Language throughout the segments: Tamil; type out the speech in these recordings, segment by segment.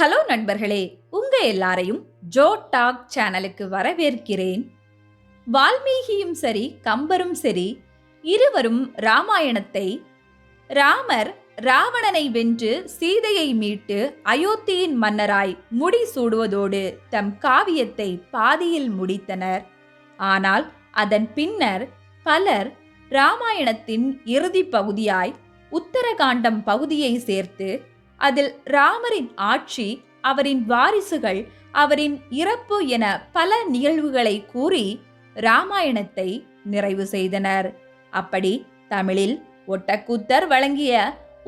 ஹலோ நண்பர்களே, உங்க எல்லாரையும் ஜோ டாக் சேனலுக்கு வரவேற்கிறேன். வால்மீகியும் சரி கம்பரும் சரி இருவரும் ராமாயணத்தை ராமர் ராவணனை வென்று சீதையை மீட்டு அயோத்தியின் மன்னராய் முடிசூடுவதோடு தம் காவியத்தை பாதியில் முடித்தனர். ஆனால் அதன் பின்னர் பலர் ராமாயணத்தின் இறுதி பகுதியாய் உத்தரகாண்டம் பகுதியை சேர்த்து அதில் ராமரின் ஆட்சி, அவரின் வாரிசுகள், அவரின் இறப்பு என பல நிகழ்வுகளை கூறி ராமாயணத்தை நிறைவு செய்தனர். அப்படி தமிழில் ஒட்டக்கூத்தர் வழங்கிய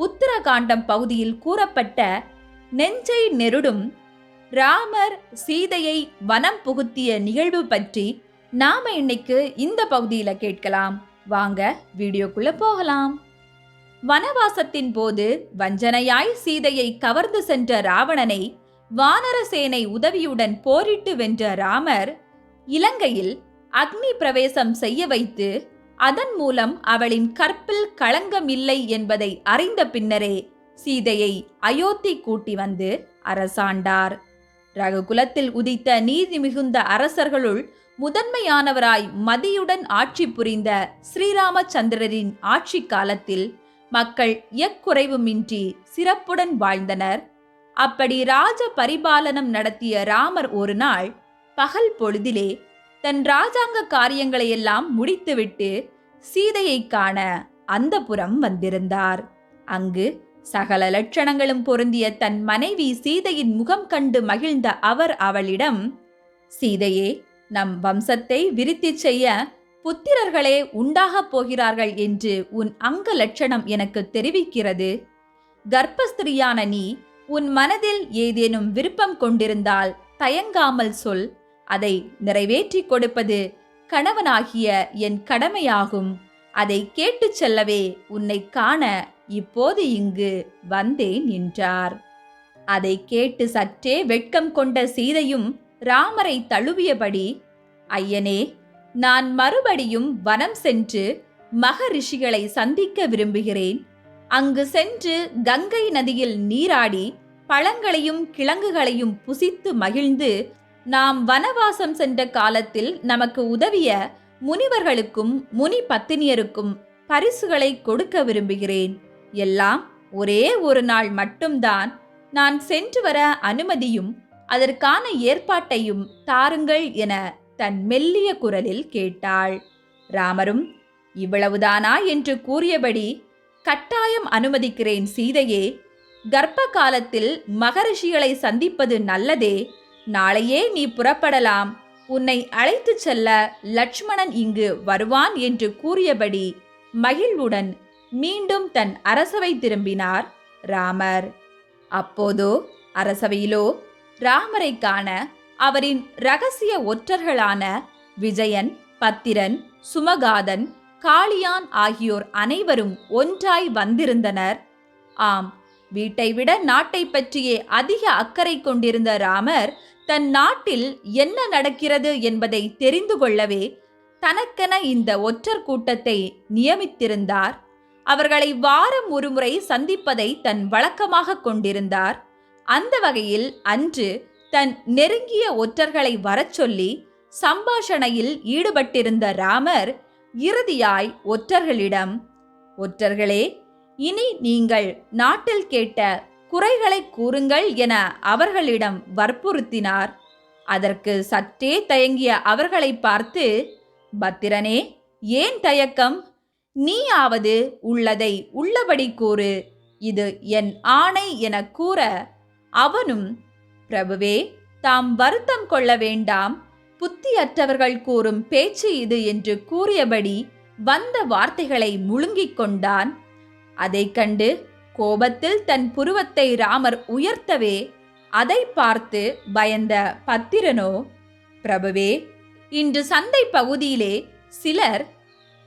உத்தரகாண்டம் பகுதியில் கூறப்பட்ட நெஞ்சை நெருடும் ராமர் சீதையை வனம் புகுத்திய நிகழ்வு பற்றி நாம இன்னைக்கு இந்த பகுதியில கேட்கலாம். வாங்க வீடியோக்குள்ள போகலாம். வனவாசத்தின் போது வஞ்சனையாய் சீதையை கவர்ந்து சென்ற ராவணனை வானரசேனை உதவியுடன் போரிட்டு வென்ற ராமர் இலங்கையில் அக்னி பிரவேசம் செய்ய வைத்து அதன் மூலம் அவளின் கற்பில் களங்கம் இல்லை என்பதை அறிந்த பின்னரே சீதையை அயோத்தி கூட்டி வந்து அரசாண்டார். ரகுகுலத்தில் உதித்த நீதி மிகுந்த அரசர்களுள் முதன்மையானவராய் மதியுடன் ஆட்சி புரிந்த ஸ்ரீராமச்சந்திரரின் ஆட்சி காலத்தில் மக்கள் எக்குறைவுமின்றி சிறப்புடன் வாழ்ந்தனர். அப்படி ராஜ பரிபாலனம் நடத்திய ராமர் ஒரு நாள் பகல் பொழுதிலே தன் ராஜாங்க காரியங்களையெல்லாம் முடித்துவிட்டு சீதையை காண அந்தப்புரம் வந்திருந்தார். அங்கு சகல லட்சணங்களும் பொருந்திய தன் மனைவி சீதையின் முகம் கண்டு மகிழ்ந்த அவர் அவளிடம், சீதையே, நம் வம்சத்தை விருத்தி செய்ய புத்திரர்களே உண்டாகப் போகிறார்கள் என்று உன் அங்க லட்சணம் எனக்கு தெரிவிக்கிறது. கர்ப்பஸ்திரியான நீ உன் மனதில் ஏதேனும் விருப்பம் கொண்டிருந்தால் தயங்காமல் சொல். அதை நிறைவேற்றி கொடுப்பது கணவனாகிய என் கடமையாகும். அதை கேட்டுச் செல்லவே உன்னை காண இப்போது இங்கு வந்தேன் என்றார். அதை கேட்டு சற்றே வெட்கம் கொண்ட சீதையும் ராமரை தழுவியபடி, ஐயனே, நான் மறுபடியும் வனம் சென்று மகரிஷிகளை சந்திக்க விரும்புகிறேன். அங்கு சென்று கங்கை நதியில் நீராடி பழங்களையும் கிழங்குகளையும் புசித்து மகிழ்ந்து நாம் வனவாசம் சென்ற காலத்தில் நமக்கு உதவிய முனிவர்களுக்கும் முனி பத்தினியருக்கும் பரிசுகளை கொடுக்க விரும்புகிறேன். எல்லாம் ஒரே ஒரு நாள் மட்டும்தான். நான் சென்று வர அனுமதியும் அதற்கான ஏற்பாட்டையும் தாருங்கள் என தன் மெல்லிய குரலில் கேட்டாள். ராமரும் இவ்வளவுதானா என்று கூறியபடி, கட்டாயம் அனுமதிக்கிறேன் சீதையே. கர்ப்ப காலத்தில் மகரிஷிகளை சந்திப்பது நல்லதே. நாளையே நீ புறப்படலாம். உன்னை அழைத்து செல்ல லட்சுமணன் இங்கு வருவான் என்று கூறியபடி மகிழ்வுடன் மீண்டும் தன் அரசவை திரும்பினார் ராமர். அப்போதோ அரசவையிலோ ராமரை காண அவரின் இரகசிய ஒற்றர்களான விஜயன், பத்திரன், சுமகாதன், காளியான் ஆகியோர் அனைவரும் ஒன்றாய் வந்திருந்தனர். ஆம், வீட்டை விட நாட்டை பற்றியே அதிக அக்கறை கொண்டிருந்த ராமர் தன் நாட்டில் என்ன நடக்கிறது என்பதை தெரிந்து கொள்ளவே தனக்கென இந்த ஒற்றர் கூட்டத்தை நியமித்திருந்தார். அவர்களை வாரம் ஒருமுறை சந்திப்பதை தன் வழக்கமாக கொண்டிருந்தார். அந்த வகையில் அன்று தன் நெருங்கிய ஒற்றர்களை வரச் சொல்லி சம்பாஷணையில் ஈடுபட்டிருந்த ராமர் இறுதியாய் ஒற்றர்களிடம், ஒற்றர்களே, இனி நீங்கள் நாட்டில் கேட்ட குறைகளை கூறுங்கள் என அவர்களிடம் வற்புறுத்தினார். அதற்கு சற்றே தயங்கிய அவர்களை பார்த்து, பத்திரனே, ஏன் தயக்கம்? நீயாவது உள்ளதை உள்ளபடி கூறு. இது என் ஆணை என கூற அவனும், பிரபுவே, தாம் வருத்தம் கொள்ள வேண்டாம். புத்தியற்றவர்கள் கூறும் பேச்சு இது என்று கூறியபடி வந்த வார்த்தைகளை முழுங்கிக் கொண்டான். அதை கண்டு கோபத்தில் தன் புருவத்தை ராமர் உயர்த்தவே அதை பார்த்து பயந்த பத்திரனோ, பிரபுவே, இன்று சந்தை பகுதியிலே சிலர்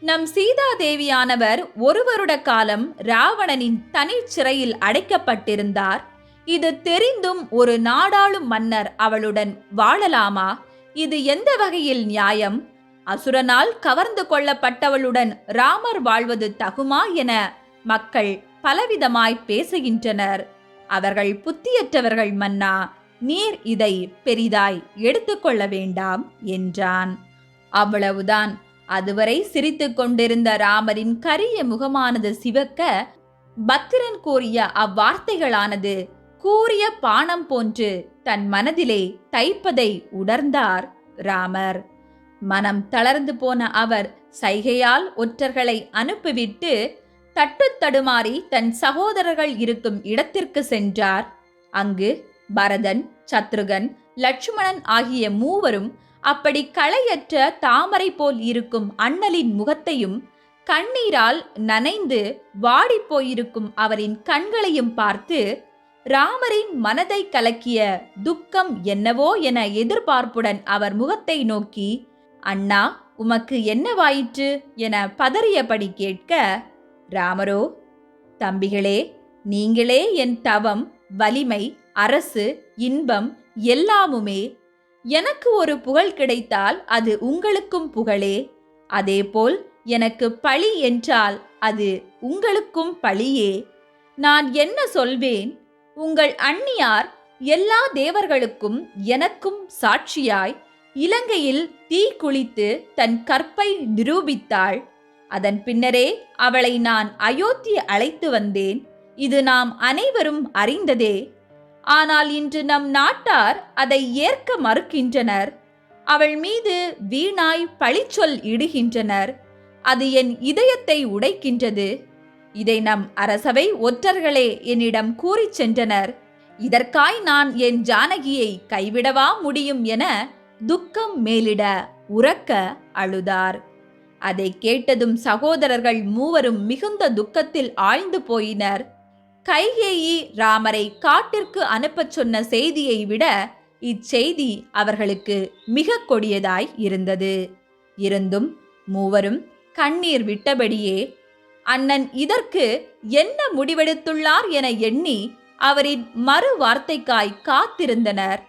நம் சீதாதேவியானவர் ஒரு வருட காலம் ராவணனின் தனி சிறையில் அடைக்கப்பட்டிருந்தார். இது தெரிந்தும் ஒரு நாடாளும் மன்னர் அவளுடன் வாழலாமா? இது எந்த வகையில் நியாயம்? அசுரனால் கவர்ந்து கொள்ளப்பட்டவளுடன் ராமர் வாழ்வது தகுமா என மக்கள் பலவிதமாய் பேசுகின்றனர். அவர்கள் புத்தியற்றவர்கள் மன்னா, நீர் இதை பெரிதாய் எடுத்துக்கொள்ள வேண்டாம் என்றான். அவ்வளவுதான். அதுவரை சிரித்துக் கொண்டிருந்த ராமரின் கரிய முகமானது சிவக்க, பத்திரன் கூறிய அவ்வார்த்தைகளானது கூறிய பானம் போன்று தன் மனதிலே தைப்பதை உணர்ந்தார் ராமர். மனம் தளர்ந்து போன அவர் சைகையால் ஒற்றர்களை அனுப்பிவிட்டு தட்டுத்தடுமாறி தன் சகோதரர்கள் இருக்கும் இடத்திற்கு சென்றார். அங்கு பரதன், சத்ருகன், லட்சுமணன் ஆகிய மூவரும் அப்படி களையற்ற தாமரை போல் இருக்கும் அண்ணலின் முகத்தையும் கண்ணீரால் நனைந்து வாடிப்போயிருக்கும் அவரின் கண்களையும் பார்த்து ராமரின் மனதை கலக்கிய துக்கம் என்னவோ என எதிர்பார்ப்புடன் அவர் முகத்தை நோக்கி, அண்ணா, உமக்கு என்னவாயிற்று என பதறியபடி கேட்க, ராமரோ, தம்பிகளே, நீங்களே என் தவம், வலிமை, அரசு, இன்பம் எல்லாமுமே. எனக்கு ஒரு புகழ் கிடைத்தால் அது உங்களுக்கும் புகழே. அதேபோல் எனக்கு பழி என்றால் அது உங்களுக்கும் பழியே. நான் என்ன சொல்வேன்? உங்கள் அண்ணியார் எல்லா தேவர்களுக்கும் எனக்கும் சாட்சியாய் இலங்கையில் தீ குளித்து தன் கற்பை நிரூபித்தாள். அதன் பின்னரே அவளை நான் அயோத்தி அழைத்து வந்தேன். இது நாம் அனைவரும் அறிந்ததே. ஆனால் இன்று நம் நாட்டார் அதை ஏற்க மறுக்கின்றனர். அவள் மீது வீணாய் பழிச்சொல் இடுகின்றனர். அது என் இதயத்தை உடைக்கின்றது. இதை நம் அரசவை ஒற்றர்களே என்னிடம் கூறிச் சென்றனர். இதற்காய் நான் என் ஜானகியை கைவிடவா முடியும் என துக்கம் மேலிட உரக்க அழுதார். அதை கேட்டதும் சகோதரர்கள் மூவரும் மிகுந்த துக்கத்தில் ஆழ்ந்து போயினர். கைகேயி ராமரை காட்டிற்கு அனுப்பச் சொன்ன செய்தியை விட இச்செய்தி அவர்களுக்கு மிக கொடியதாய் இருந்தது. இருந்தும் மூவரும் கண்ணீர் விட்டபடியே அண்ணன் இதற்கு என்ன முடிவெடுத்துள்ளார் என எண்ணி அவரின் மறு வார்த்தைக்காய் காத்திருந்தனர்.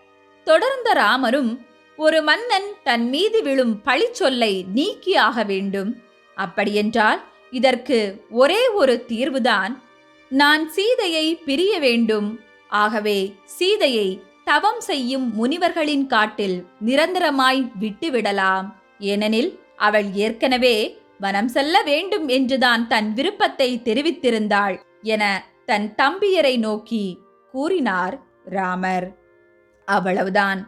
தொடர்ந்த ராமரும், ஒரு மன்னன் தன் மீது விழும் பழிச்சொல்லை நீக்கியாக வேண்டும். அப்படியென்றால் இதற்கு ஒரே ஒரு தீர்வுதான். நான் சீதையை பிரிய வேண்டும். ஆகவே சீதையை தவம் செய்யும் முனிவர்களின் காட்டில் நிரந்தரமாய் விட்டுவிடலாம். ஏனெனில் அவள் ஏற்கனவே வனம் செல்ல வேண்டும் என்றுதான் தன் விருப்பத்தை தெரிவித்திருந்தாள் என தன் தம்பியரை நோக்கி கூறினார் ராமர். அவ்வளவுதான்.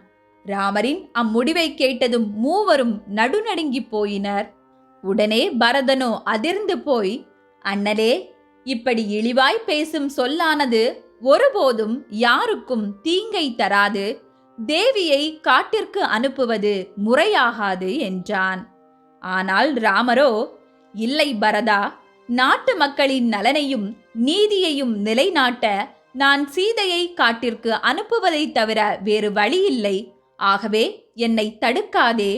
ராமரின் அம்முடிவை கேட்டதும் மூவரும் நடுநடுங்கி போயினர். உடனே பரதனோ அதிர்ந்து போய், அண்ணலே, இப்படி இழிவாய் பேசும் சொல்லானது ஒருபோதும் யாருக்கும் தீங்கை தராது. தேவியை காட்டிற்கு அனுப்புவது முறையாகாது என்றான். ஆனால் ராமரோ, இல்லை பரதா, நாட்டு மக்களின் நலனையும் நீதியையும் நிலைநாட்ட நான் சீதையை காட்டிற்கு அனுப்புவதை தவிர வேறு வழியில்லை. ஆகவே என்னை தடுக்காதே.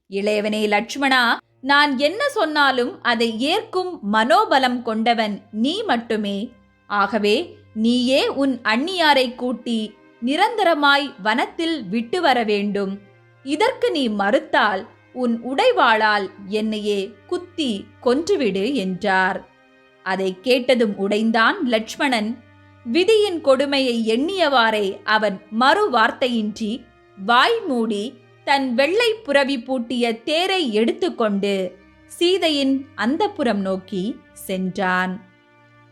இளையவனே லட்சுமணா, நான் என்ன சொன்னாலும் அதை ஏற்கும் மனோபலம் கொண்டவன் நீ மட்டுமே. ஆகவே நீயே உன் அண்ணியாரை கூட்டி நிரந்தரமாய் வனத்தில் விட்டு வர வேண்டும். இதற்கு நீ மறுத்தால் உன் உடைவாளால் என்னையே குத்தி கொன்றுவிடு என்றார். அதை கேட்டதும் உடைந்தான் லட்சுமணன். விதியின் கொடுமையை எண்ணியவாறே அவன் மறு வார்த்தையின்றி வாய் மூடி தன் வெள்ளை புரவி பூட்டிய தேரை எடுத்துக்கொண்டு சீதையின் அந்தப்புறம் நோக்கி சென்றான்.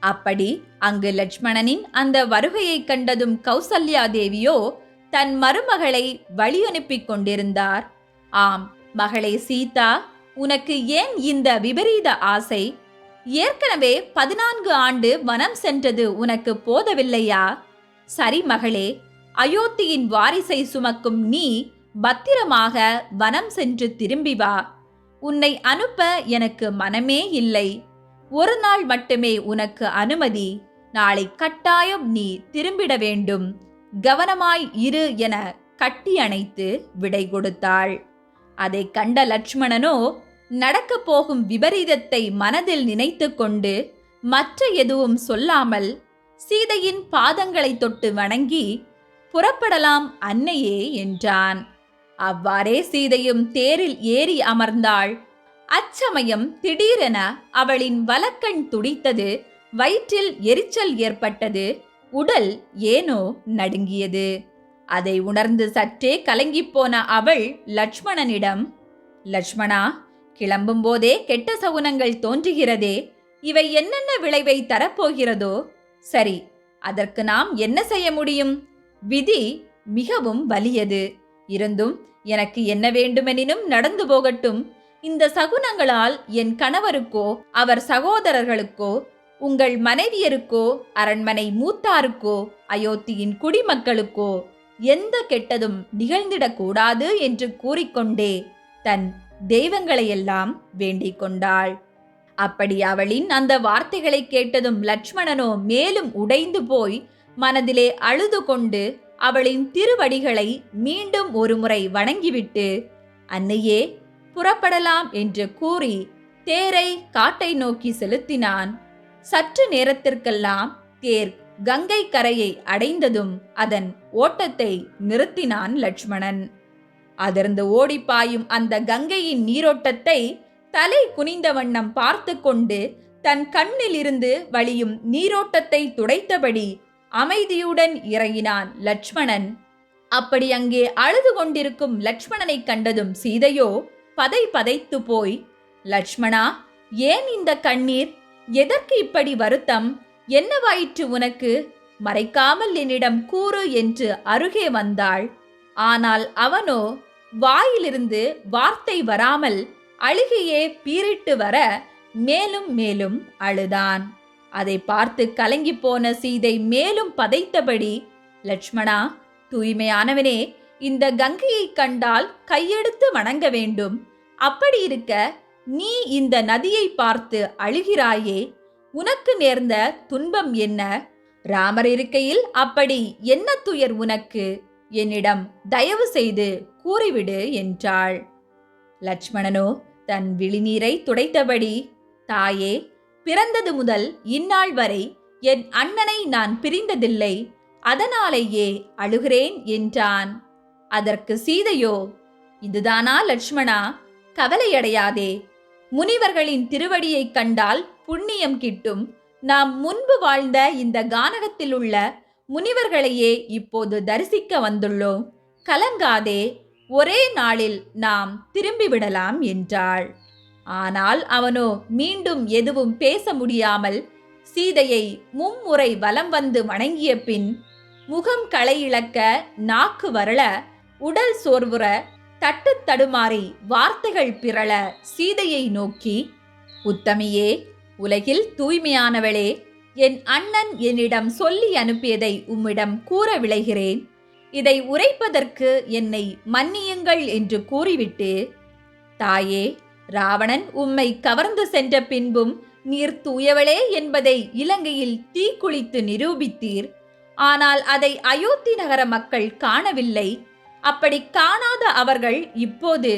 அப்படி அங்கு லட்சுமணனின் அந்த வருகையை கண்டதும் கௌசல்யா தேவியோ தன் மருமகளை வழி அனுப்பிக் கொண்டிருந்தார். ஆம் மகளே சீதா, உனக்கு ஏன் இந்த விபரீத ஆசை? ஏற்கனவே 14 ஆண்டு வனம் சென்றது உனக்கு போதவில்லையா? சரி மகளே, அயோத்தியின் வாரிசை சுமக்கும் நீ பத்திரமாக வனம் சென்று திரும்பி வா. உன்னை அனுப்ப எனக்கு மனமே இல்லை. ஒரு நாள் மட்டுமே உனக்கு அனுமதி. நாளை கட்டாயம் நீ திரும்பிட வேண்டும். கவனமாய் இரு என கட்டி அணைத்து விடை கொடுத்தாள். அதை கண்ட லட்சுமணனோ நடக்கப் போகும் விபரீதத்தை மனதில் நினைத்து கொண்டு மற்ற எதுவும் சொல்லாமல் சீதையின் பாதங்களை தொட்டு வணங்கி, புறப்படலாம் அன்னையே என்றான். அவ்வாறே சீதையும் தேரில் ஏறி அமர்ந்தாள். அச்சமயம் திடீரென அவளின் வலக்கண் துடித்தது. வயிற்றில் எரிச்சல் ஏற்பட்டது. உடல் ஏனோ நடுங்கியது. அதை உணர்ந்து சற்றே கலங்கிப்போன அவள் லட்சுமணனிடம், லட்சுமணா, கிளம்பும் போதே கெட்ட சகுனங்கள் தோன்றுகிறதே, இவை என்னென்ன விளைவை தரப்போகிறதோ? சரி, அதற்கு நாம் என்ன செய்ய முடியும்? விதி மிகவும் வலியது. இருந்தும் எனக்கு என்ன வேண்டுமெனினும் நடந்து போகட்டும். இந்த சகுனங்களால் என் கணவருக்கோ அவர் சகோதரர்களுக்கோ உங்கள் மனைவியருக்கோ அரண்மனை மூத்தாருக்கோ அயோத்தியின் குடிமக்களுக்கோ எந்த கெட்டதும் நிகழ்ந்திடக்கூடாது என்று கூறிக்கொண்டே தன் தெய்வங்களையெல்லாம் வேண்டிக் கொண்டாள். அப்படி அவளின் அந்த வார்த்தைகளை கேட்டதும் லட்சுமணனோ மேலும் உடைந்து போய் மனதிலே அழுது கொண்டு அவளின் திருவடிகளை மீண்டும் ஒருமுறை வணங்கிவிட்டு, அன்னையே, புறப்படலாம் என்று கூறி தேரை காட்டை நோக்கி செலுத்தினான். சற்று நேரத்திற்கெல்லாம் தேர் கங்கை கரையை அடைந்ததும் அதன் ஓட்டத்தை நிறுத்தினான் லட்சுமணன். அதிர்ந்து ஓடிப்பாயும் அந்த கங்கையின் நீரோட்டத்தை தலை குனிந்த வண்ணம் பார்த்து கொண்டு தன் கண்ணில் இருந்து வழியும் நீரோட்டத்தை துடைத்தபடி அமைதியுடன் இறங்கினான் லட்சுமணன். அப்படி அங்கே அழுது கொண்டிருக்கும் லட்சுமணனை கண்டதும் சீதையோ பதை பதைத்து போய், லட்சுமணா, ஏன் இந்த கண்ணீர்? எதற்கு இப்படி வருத்தம்? என்னவாயிற்று உனக்கு? மறைக்காமல் என்னிடம் கூறு என்று அருகே வந்தாள். ஆனால் அவனோ வாயிலிருந்து வார்த்தை வராமல் அழுகையே பீரிட்டு வர மேலும் மேலும் அழுதான். அதை பார்த்து கலங்கி போன சீதை மேலும் பதைத்தபடி, லட்சுமணா, தூய்மையானவனே, இந்த கங்கையை கண்டால் கையெடுத்து வணங்க வேண்டும். அப்படி இருக்க நீ இந்த நதியை பார்த்து அழுகிறாயே, உனக்கு நேர்ந்த துன்பம் என்ன? ராமர் இருக்கையில் அப்படி என்ன துயர் உனக்கு? என்னிடம் தயவு செய்து கூறிவிடு என்றாள். லட்சுமணனோ தன் விழிநீரை துடைத்தபடி, தாயே, பிறந்தது முதல் இந்நாள் வரை என் அண்ணனை நான் பிரிந்ததில்லை, அதனாலேயே அழுகிறேன் என்றான். அதற்கு சீதையோ, இதுதானா லட்சுமணா? கவலையடையாதே. முனிவர்களின் திருவடியை கண்டால் புண்ணியம் கிட்டும். நாம் முன்பு வாழ்ந்த இந்த கானகத்தில் உள்ள முனிவர்களையே இப்போது தரிசிக்க வந்துள்ளோம். கலங்காதே, ஒரே நாளில் நாம் திரும்பிவிடலாம் என்றாள். ஆனால் அவனோ மீண்டும் எதுவும் பேச முடியாமல் சீதையை மும்முறை வலம் வந்து வணங்கிய பின் முகம் களையிழக்க, நாக்கு வரள, உடல் சோர்வுற, தட்டு தடுமாறி வார்த்தைகள் பிறள சீதையை நோக்கி, உத்தமியே, உலகில் தூய்மையானவளே, என் அண்ணன் என்னிடம் சொல்லி அனுப்பியதை உம்மிடம் கூற விளைகிறேன். இதை உரைப்பதற்கு என்னை மன்னியுங்கள் என்று கூறிவிட்டு, தாயே, ராவணன் உம்மை கவர்ந்து சென்ற பின்பும் நீர் தூயவளே என்பதை இலங்கையில் தீக்குளித்து நிரூபித்தீர். ஆனால் அதை அயோத்தி நகர மக்கள் காணவில்லை. அப்படி காணாத அவர்கள் இப்போது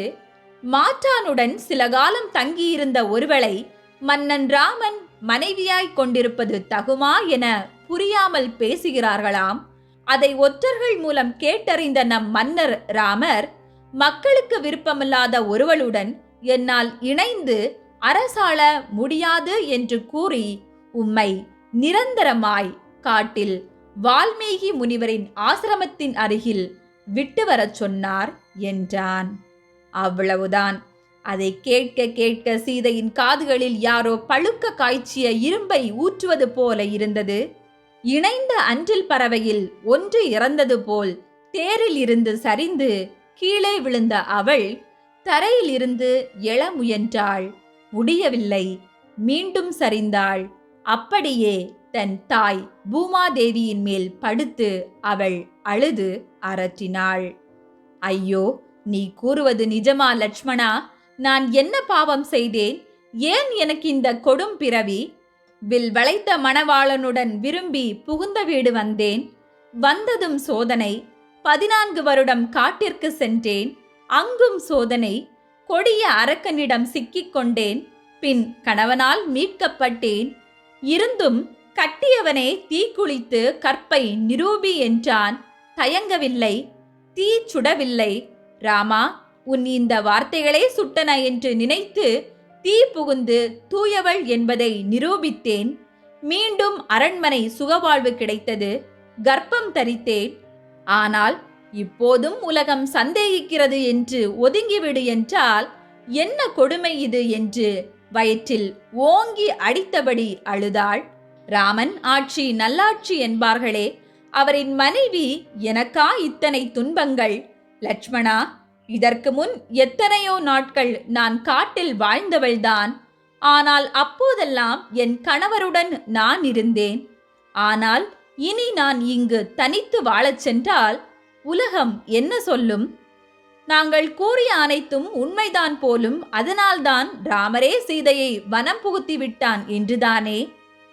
மாற்றானுடன் சில காலம் தங்கியிருந்த ஒருவளை மன்னன் ராமன் மனைவியாய் கொண்டிருப்பது தகுமா என புரியாமல் பேசுகிறார்களாம். அதை ஒற்றர்கள் மூலம் கேட்டறிந்த நம் மன்னர் ராமர், மக்களுக்கு விருப்பமில்லாத ஒருவளுடன் என்னால் இணைந்து அரசாள முடியாது என்று கூறி உம்மை நிரந்தரமாய் காட்டில் வால்மீகி முனிவரின் ஆசிரமத்தின் அருகில் விட்டு வரச் சொன்னார் என்றான். அவ்வளவுதான். அதை கேட்க கேட்க சீதையின் காதுகளில் யாரோ பழுக்க காய்ச்சிய இரும்பை ஊற்றுவது போல இருந்தது. இணைந்த அன்றில் பறவையில் ஒன்று இறந்தது போல் தேரில் இருந்து சரிந்து கீழே விழுந்த அவள் தரையில் இருந்து எழ முயன்றாள். முடியவில்லை. மீண்டும் சரிந்தாள். அப்படியே தன் தாய் பூமாதேவியின் மேல் படுத்து அவள் அழுது அரற்றினாள். ஐயோ, நீ கூறுவது நிஜமா லட்சுமணா? நான் என்ன பாவம் செய்தேன்? ஏன் எனக்கு இந்த கொடும் பிறவி? வில் வளைத்த மணவாளனுடன் விரும்பி புகுந்த வீடு வந்தேன். வந்ததும் சோதனை. 14 வருடம் காட்டிற்கு சென்றேன். அங்கும் சோதனை. கொடிய அரக்கனிடம் சிக்கிக் கொண்டேன். பின் கணவனால் மீட்கப்பட்டேன். இருந்தும் கட்டியவனே தீக்குளித்து கற்பை நிரூபி என்றான். தயங்கவில்லை. தீ சுடவில்லை. ராமா, உன் இந்த வார்த்தைகளே சுட்டன என்று நினைத்து தீ புகுந்து தூயவள் என்பதை நிரூபித்தேன். மீண்டும் அரண்மனை சுகவாழ்வு கிடைத்தது. கர்ப்பம் தரித்தேன். ஆனால் இப்போதும் உலகம் சந்தேகிக்கிறது என்று ஒதுங்கிவிடு என்றால் என்ன கொடுமை இது என்று வயிற்றில் ஓங்கி அடித்தபடி அழுதாள். ராமன் ஆட்சி நல்லாட்சி என்பார்களே, அவரின் மனைவி எனக்கா இத்தனை துன்பங்கள்? லட்சுமணா, இதற்கு முன் எத்தனையோ நாட்கள் நான் காட்டில் வாழ்ந்தவள்தான். ஆனால் அப்போதெல்லாம் என் கணவருடன் நான் இருந்தேன். ஆனால் இனி நான் இங்கு தனித்து வாழச் சென்றால் உலகம் என்ன சொல்லும்? நாங்கள் கூறிய அனைத்தும் உண்மைதான் போலும். அதனால்தான் ராமரே சீதையை வனம் புகுத்தி விட்டான் என்றுதானே?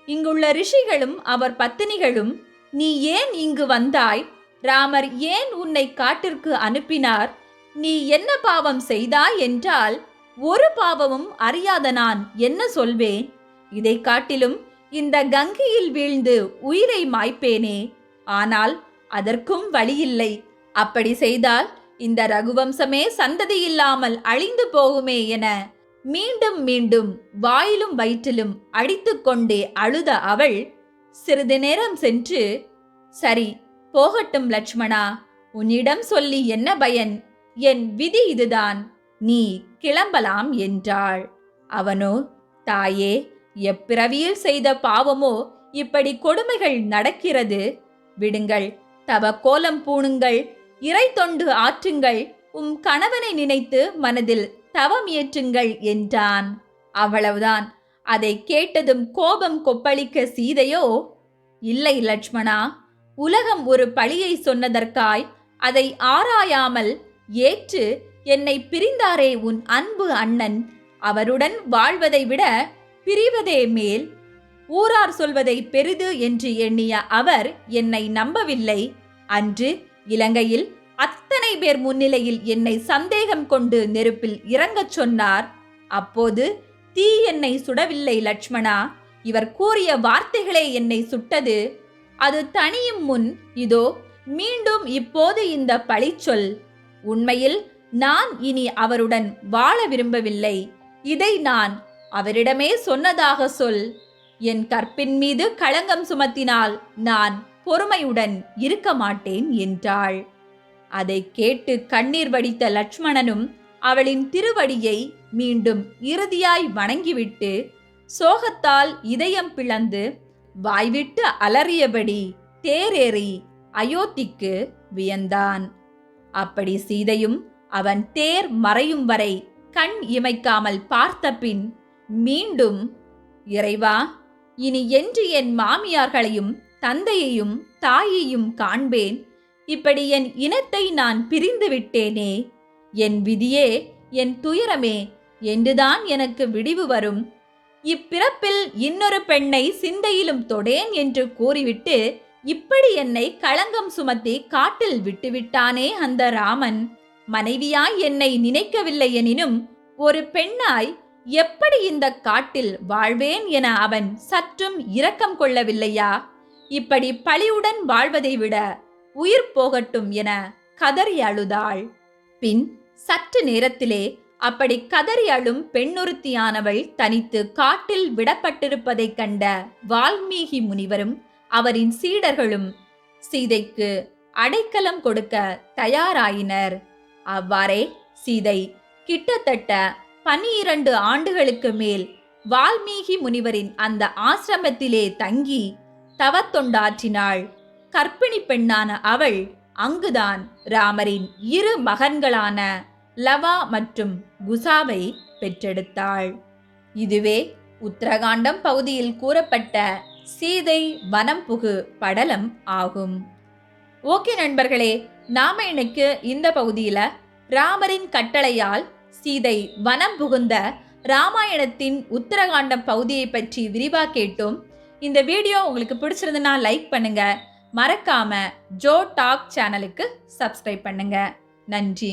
இங்குள்ள ரிஷிகளும் அவர் பத்தினிகளும் நீ ஏன் இங்கு வந்தாய்? ராமர் ஏன் உன்னை காட்டிற்கு அனுப்பினார்? நீ என்ன பாவம் செய்தாய் என்றால் ஒரு பாவமும் அறியாத நான் என்ன சொல்வேன்? இதை காட்டிலும் இந்த கங்கையில் வீழ்ந்து உயிரை மாய்ப்பேனே. ஆனால் அதற்கும் வழியில்லை. அப்படி செய்தால் இந்த ரகுவம்சமே சந்ததி இல்லாமல் அழிந்து போகுமே என மீண்டும் மீண்டும் வாயிலும் வயிற்றிலும் அடித்து கொண்டே அழுத அவள் சிறிது நேரம் சென்று, சரி போகட்டும் லட்சுமணா, உன்னிடம் சொல்லி என்ன பயன்? என் விதி இதுதான், நீ கிளம்பலாம் என்றாள். அவனோ, தாயே, எப்பிறவியில் செய்த பாவமோ இப்படி கொடுமைகள் நடக்கிறது. விடுங்கள், தவ கோலம் பூணுங்கள், இறை தொண்டு ஆற்றுங்கள், கணவனை நினைத்து மனதில் தவம் இயற்றுங்கள் என்றான். அவ்வளவுதான். அதை கேட்டதும் கோபம் கொப்பளிக்க சீதையோ, இல்லை லட்சுமணா, உலகம் ஒரு பழியை சொன்னதற்காய் அதை ஆராயாமல் ஏற்று என்னை பிரிந்தாரே உன் அன்பு அண்ணன், அவருடன் வாழ்வதை விட பிரிவதே மேல். ஊரார் சொல்வதை பெரிது என்று எண்ணிய அவர் என்னை நம்பவில்லை. அன்று இலங்கையில் அத்தனை பேர் முன்னிலையில் என்னை சந்தேகம் கொண்டு நெருப்பில் இறங்கச் சொன்னார். அப்போது தீ என்னை சுடவில்லை லட்சுமணா, இவர் கூறிய வார்த்தைகளே என்னை சுட்டது. அது தனியும் முன் இதோ மீண்டும் இப்போது இந்த பழிச்சொல். உண்மையில் நான் இனி அவருடன் வாழ விரும்பவில்லை. இதை நான் அவரிடமே சொன்னதாக சொல். என் கற்பின் மீது களங்கம் சுமத்தினால் நான் பொறுமையுடன் இருக்க மாட்டேன் என்றாள். அதை கேட்டு கண்ணீர் வடித்த லட்சுமணனும் அவளின் திருவடியை மீண்டும் இறுதியாய் வணங்கிவிட்டு சோகத்தால் இதயம் பிளந்து வாய்விட்டு அலறியபடி தேரேறி அயோத்திக்கு வியந்தான். அப்படி சீதையும் அவன் தேர் மறையும் வரை கண் இமைக்காமல் பார்த்த பின் மீண்டும், இறைவா, இனி என்று என் மாமியார்களையும் தந்தையையும் தாயையும் காண்பேன்? இப்படி என் இனத்தை நான் பிரிந்து விட்டேனே. என் விதியே, என் துயரமே, என்றுதான் எனக்கு விடிவு வரும்? இப்பிறப்பில் இன்னொரு பெண்ணை சிந்தையிலும் தொடேன் என்று கூறிவிட்டு இப்படி என்னை களங்கம் சுமத்தி காட்டில் விட்டுவிட்டானே அந்த ராமன். மனைவியாய் என்னை நினைக்கவில்லை எனினும் ஒரு பெண்ணாய் எப்படி இந்த காட்டில் வாழ்வேன் என அவன் சற்றும் இரக்கம் கொள்ளவில்லையா? இப்படி பழியுடன் வாழ்வதை விட உயிர் போகட்டும் என கதறி அழுதாள். பின் சற்று நேரத்திலே அப்படி கதறி அழும் பெண்ணொருத்தியானவள் தனித்து காட்டில் விடப்பட்டிருப்பதைக் கண்ட வால்மீகி முனிவரும் அவரின் சீடர்களும் சீதைக்கு அடைக்கலம் கொடுக்க தயாராயினர். அவ்வாறே சீதை கிட்டத்தட்ட 12 ஆண்டுகளுக்கு மேல் வால்மீகி முனிவரின் அந்த ஆசிரமத்திலே தங்கி தவத்தொண்டாற்றினாள். கர்ப்பிணி பெண்ணான அவள் அங்குதான் ராமரின் 2 மகன்களான லவா மற்றும் குசாவை பெற்றெடுத்தாள். இதுவே உத்தரகாண்டம் பகுதியில் கூறப்பட்ட சீதை வனம் புகு படலம் ஆகும். ஓகே நண்பர்களே, நாம இன்னைக்கு இந்த பகுதியில ராமரின் கட்டளையால் சீதை வனம் புகுந்த ராமாயணத்தின் உத்தரகாண்டம் பகுதியை பற்றி விரிவா கேட்டோம். இந்த வீடியோ உங்களுக்கு பிடிச்சிருந்ததுன்னா லைக் பண்ணுங்க, மறக்காம ஜோ டாக் சேனலுக்கு சப்ஸ்கிரைப் பண்ணுங்க. நன்றி.